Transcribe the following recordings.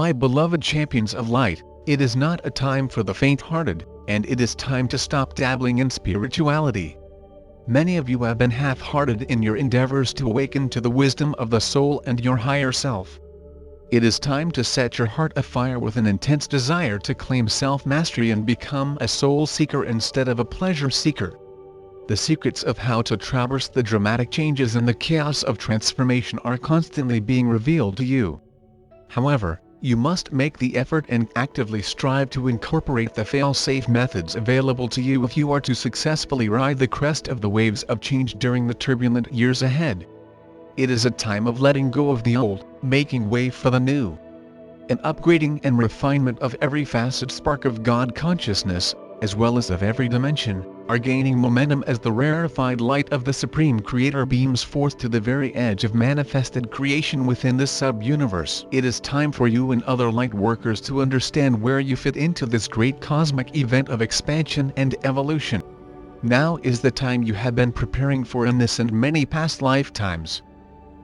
My beloved champions of light, it is not a time for the faint-hearted, and it is time to stop dabbling in spirituality. Many of you have been half-hearted in your endeavors to awaken to the wisdom of the soul and your higher self. It is time to set your heart afire with an intense desire to claim self-mastery and become a soul seeker instead of a pleasure seeker. The secrets of how to traverse the dramatic changes and the chaos of transformation are constantly being revealed to you. However, you must make the effort and actively strive to incorporate the fail-safe methods available to you if you are to successfully ride the crest of the waves of change during the turbulent years ahead. It is a time of letting go of the old, making way for the new. An upgrading and refinement of every facet spark of God consciousness, as well as of every dimension, are gaining momentum as the rarefied light of the Supreme Creator beams forth to the very edge of manifested creation within this sub-universe. It is time for you and other light workers to understand where you fit into this great cosmic event of expansion and evolution. Now is the time you have been preparing for in this and many past lifetimes.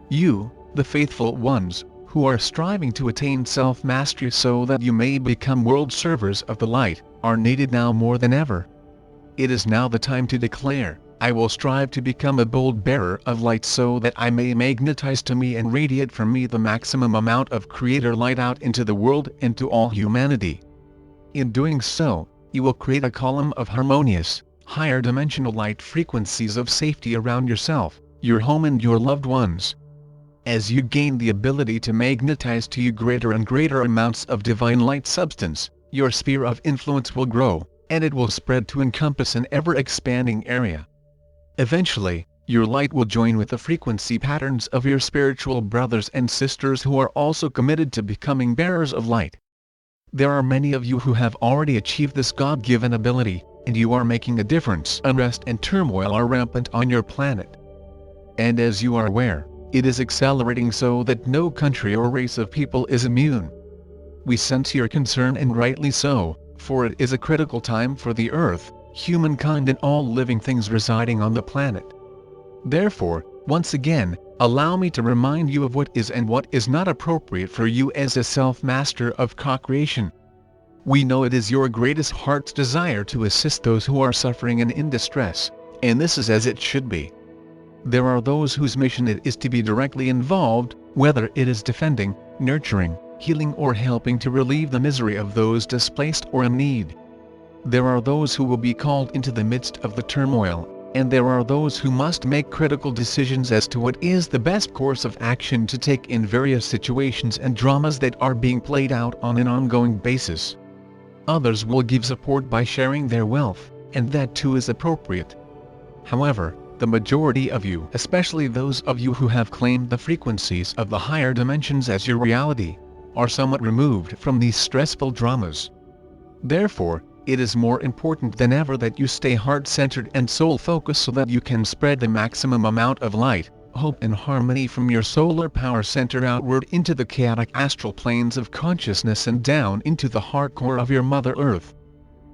You, the faithful ones, who are striving to attain self-mastery so that you may become world servers of the light, are needed now more than ever. It is now the time to declare, I will strive to become a bold bearer of light so that I may magnetize to me and radiate from me the maximum amount of Creator light out into the world and to all humanity. In doing so, you will create a column of harmonious, higher dimensional light frequencies of safety around yourself, your home and your loved ones. As you gain the ability to magnetize to you greater and greater amounts of divine light substance, your sphere of influence will grow, and it will spread to encompass an ever-expanding area. Eventually, your light will join with the frequency patterns of your spiritual brothers and sisters who are also committed to becoming bearers of light. There are many of you who have already achieved this God-given ability, and you are making a difference. Unrest and turmoil are rampant on your planet. And as you are aware, it is accelerating so that no country or race of people is immune. We sense your concern, and rightly so, for it is a critical time for the Earth, humankind and all living things residing on the planet. Therefore, once again, allow me to remind you of what is and what is not appropriate for you as a self-master of co-creation. We know it is your greatest heart's desire to assist those who are suffering and in distress, and this is as it should be. There are those whose mission it is to be directly involved, whether it is defending, nurturing, healing or helping to relieve the misery of those displaced or in need. There are those who will be called into the midst of the turmoil, and there are those who must make critical decisions as to what is the best course of action to take in various situations and dramas that are being played out on an ongoing basis. Others will give support by sharing their wealth, and that too is appropriate. However, the majority of you, especially those of you who have claimed the frequencies of the higher dimensions as your reality, are somewhat removed from these stressful dramas. Therefore, it is more important than ever that you stay heart-centered and soul-focused so that you can spread the maximum amount of light, hope and harmony from your solar power center outward into the chaotic astral planes of consciousness and down into the heart core of your Mother Earth.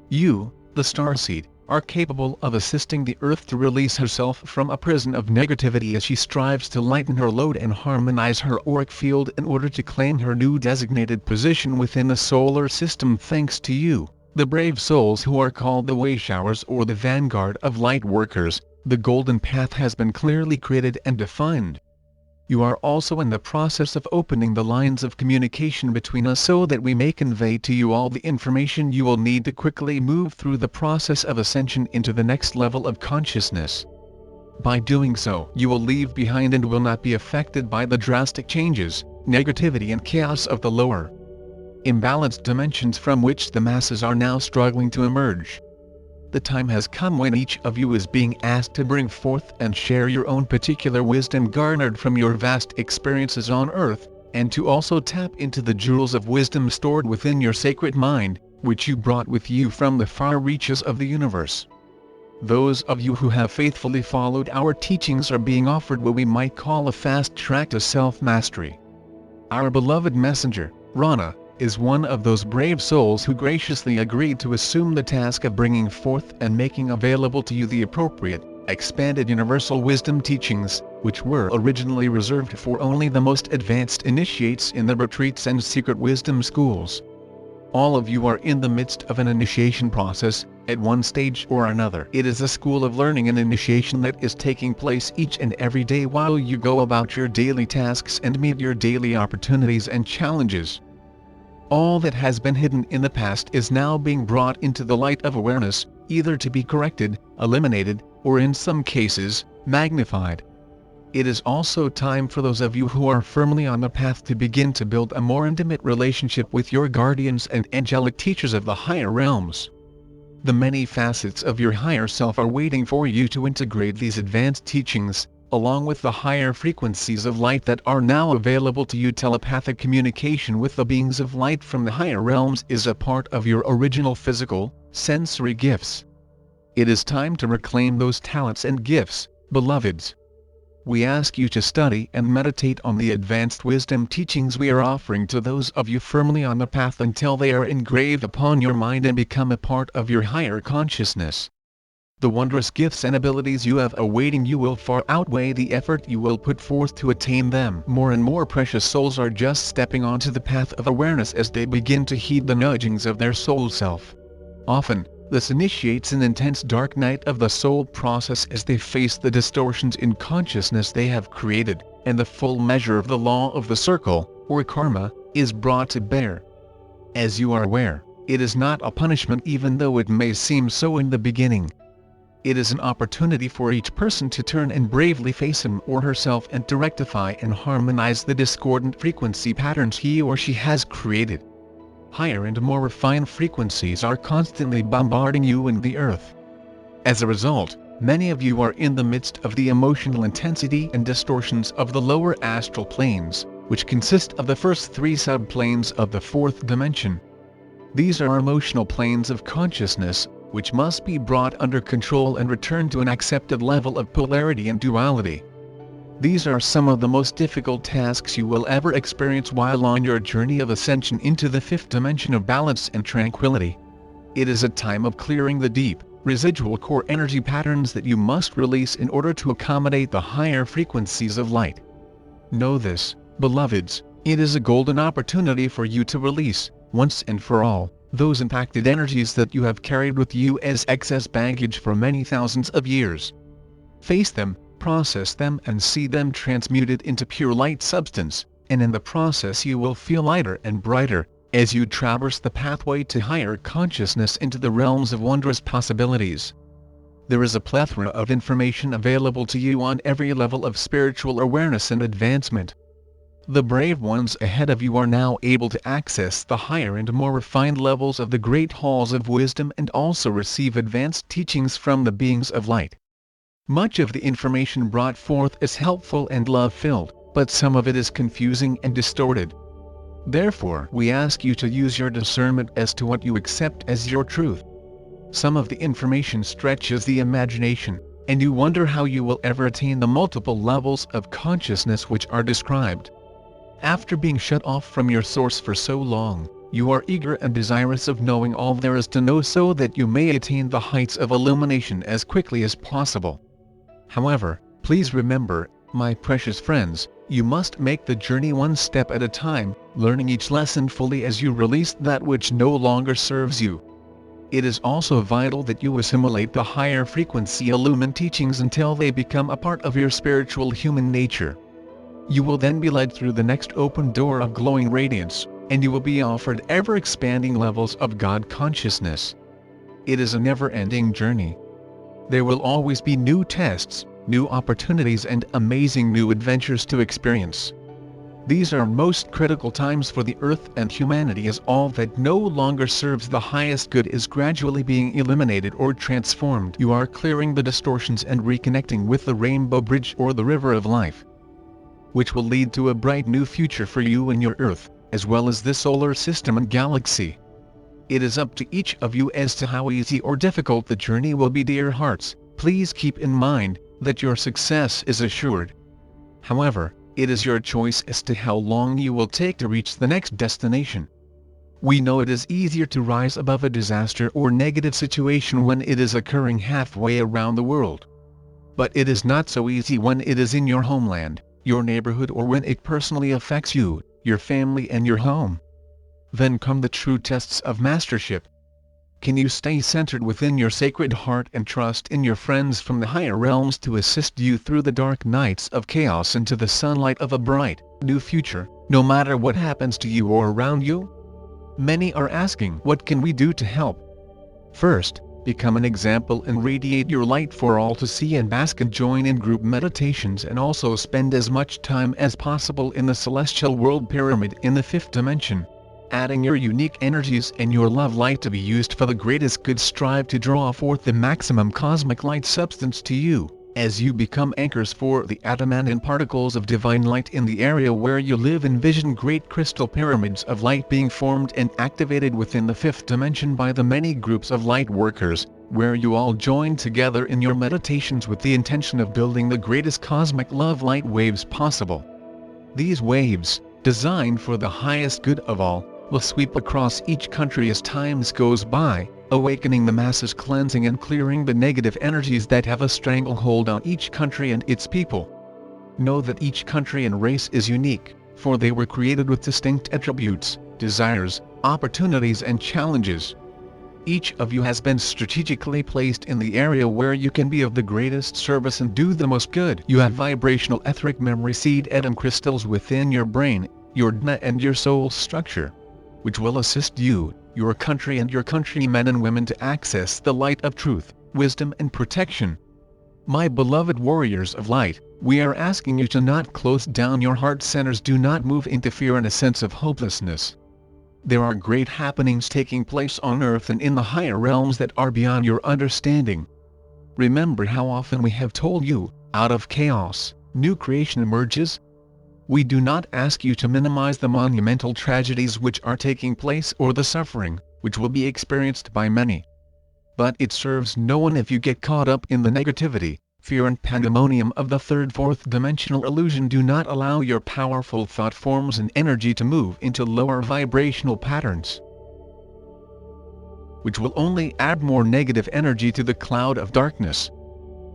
You, the starseed, are capable of assisting the Earth to release herself from a prison of negativity as she strives to lighten her load and harmonize her auric field in order to claim her new designated position within the solar system. Thanks to you, the brave souls who are called the Wayshowers or the vanguard of light workers, the golden path has been clearly created and defined. You are also in the process of opening the lines of communication between us so that we may convey to you all the information you will need to quickly move through the process of ascension into the next level of consciousness. By doing so, you will leave behind and will not be affected by the drastic changes, negativity and chaos of the lower, imbalanced dimensions from which the masses are now struggling to emerge. The time has come when each of you is being asked to bring forth and share your own particular wisdom garnered from your vast experiences on Earth, and to also tap into the jewels of wisdom stored within your sacred mind, which you brought with you from the far reaches of the universe. Those of you who have faithfully followed our teachings are being offered what we might call a fast track to self-mastery. Our beloved messenger, Rana, is one of those brave souls who graciously agreed to assume the task of bringing forth and making available to you the appropriate, expanded universal wisdom teachings, which were originally reserved for only the most advanced initiates in the retreats and secret wisdom schools. All of you are in the midst of an initiation process, at one stage or another. It is a school of learning and initiation that is taking place each and every day while you go about your daily tasks and meet your daily opportunities and challenges. All that has been hidden in the past is now being brought into the light of awareness, either to be corrected, eliminated, or in some cases, magnified. It is also time for those of you who are firmly on the path to begin to build a more intimate relationship with your guardians and angelic teachers of the higher realms. The many facets of your higher self are waiting for you to integrate these advanced teachings, along with the higher frequencies of light that are now available to you. Telepathic communication with the beings of light from the higher realms is a part of your original physical, sensory gifts. It is time to reclaim those talents and gifts, beloveds. We ask you to study and meditate on the advanced wisdom teachings we are offering to those of you firmly on the path until they are engraved upon your mind and become a part of your higher consciousness. The wondrous gifts and abilities you have awaiting you will far outweigh the effort you will put forth to attain them. More and more precious souls are just stepping onto the path of awareness as they begin to heed the nudgings of their soul self. Often, this initiates an intense dark night of the soul process as they face the distortions in consciousness they have created, and the full measure of the law of the circle, or karma, is brought to bear. As you are aware, it is not a punishment even though it may seem so in the beginning. It is an opportunity for each person to turn and bravely face him or herself and to rectify and harmonize the discordant frequency patterns he or she has created. Higher and more refined frequencies are constantly bombarding you and the earth. As a result, many of you are in the midst of the emotional intensity and distortions of the lower astral planes, which consist of the first three subplanes of the fourth dimension. These are emotional planes of consciousness, which must be brought under control and returned to an accepted level of polarity and duality. These are some of the most difficult tasks you will ever experience while on your journey of ascension into the fifth dimension of balance and tranquility. It is a time of clearing the deep, residual core energy patterns that you must release in order to accommodate the higher frequencies of light. Know this, beloveds, it is a golden opportunity for you to release, once and for all, those impacted energies that you have carried with you as excess baggage for many thousands of years. Face them, process them and see them transmuted into pure light substance, and in the process you will feel lighter and brighter, as you traverse the pathway to higher consciousness into the realms of wondrous possibilities. There is a plethora of information available to you on every level of spiritual awareness and advancement. The brave ones ahead of you are now able to access the higher and more refined levels of the great halls of wisdom and also receive advanced teachings from the beings of light. Much of the information brought forth is helpful and love-filled, but some of it is confusing and distorted. Therefore, we ask you to use your discernment as to what you accept as your truth. Some of the information stretches the imagination, and you wonder how you will ever attain the multiple levels of consciousness which are described. After being shut off from your source for so long, you are eager and desirous of knowing all there is to know so that you may attain the heights of illumination as quickly as possible. However, please remember, my precious friends, you must make the journey one step at a time, learning each lesson fully as you release that which no longer serves you. It is also vital that you assimilate the higher frequency illumined teachings until they become a part of your spiritual human nature. You will then be led through the next open door of glowing radiance, and you will be offered ever-expanding levels of God consciousness. It is a never-ending journey. There will always be new tests, new opportunities and amazing new adventures to experience. These are most critical times for the earth and humanity as all that no longer serves the highest good is gradually being eliminated or transformed. You are clearing the distortions and reconnecting with the rainbow bridge or the river of life, which will lead to a bright new future for you and your earth, as well as the solar system and galaxy. It is up to each of you as to how easy or difficult the journey will be, dear hearts. Please keep in mind that your success is assured. However, it is your choice as to how long you will take to reach the next destination. We know it is easier to rise above a disaster or negative situation when it is occurring halfway around the world. But it is not so easy when it is in your homeland, your neighborhood, or when it personally affects you, your family and your home. Then come the true tests of mastership. Can you stay centered within your sacred heart and trust in your friends from the higher realms to assist you through the dark nights of chaos into the sunlight of a bright, new future, no matter what happens to you or around you? Many are asking, what can we do to help? First, become an example and radiate your light for all to see and bask, and join in group meditations, and also spend as much time as possible in the celestial world pyramid in the fifth dimension. Adding your unique energies and your love light to be used for the greatest good. Strive to draw forth the maximum cosmic light substance to you, as you become anchors for the adamantine particles of divine light in the area where you live. Envision great crystal pyramids of light being formed and activated within the fifth dimension by the many groups of light workers, where you all join together in your meditations with the intention of building the greatest cosmic love light waves possible. These waves, designed for the highest good of all, will sweep across each country as times goes by, awakening the masses, cleansing and clearing the negative energies that have a stranglehold on each country and its people. Know that each country and race is unique, for they were created with distinct attributes, desires, opportunities and challenges. Each of you has been strategically placed in the area where you can be of the greatest service and do the most good. You have vibrational etheric memory seed atom crystals within your brain, your DNA and your soul structure, which will assist you, your country and your countrymen and women to access the light of truth, wisdom and protection. My beloved warriors of light, we are asking you to not close down your heart centers. Do not move into fear and a sense of hopelessness. There are great happenings taking place on earth and in the higher realms that are beyond your understanding. Remember how often we have told you, out of chaos, new creation emerges? We do not ask you to minimize the monumental tragedies which are taking place or the suffering, which will be experienced by many. But it serves no one if you get caught up in the negativity, fear and pandemonium of the third, fourth dimensional illusion. Do not allow your powerful thought forms and energy to move into lower vibrational patterns, which will only add more negative energy to the cloud of darkness.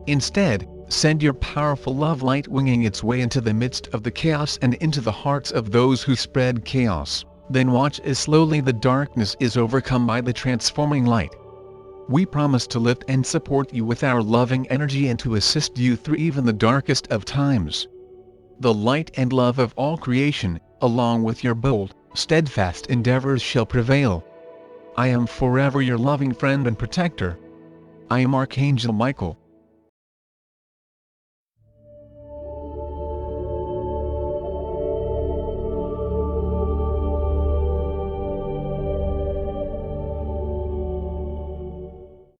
Instead, send your powerful love light winging its way into the midst of the chaos and into the hearts of those who spread chaos. Then watch as slowly the darkness is overcome by the transforming light. We promise to lift and support you with our loving energy and to assist you through even the darkest of times. The light and love of all creation, along with your bold, steadfast endeavors, shall prevail. I am forever your loving friend and protector. I am Archangel Michael.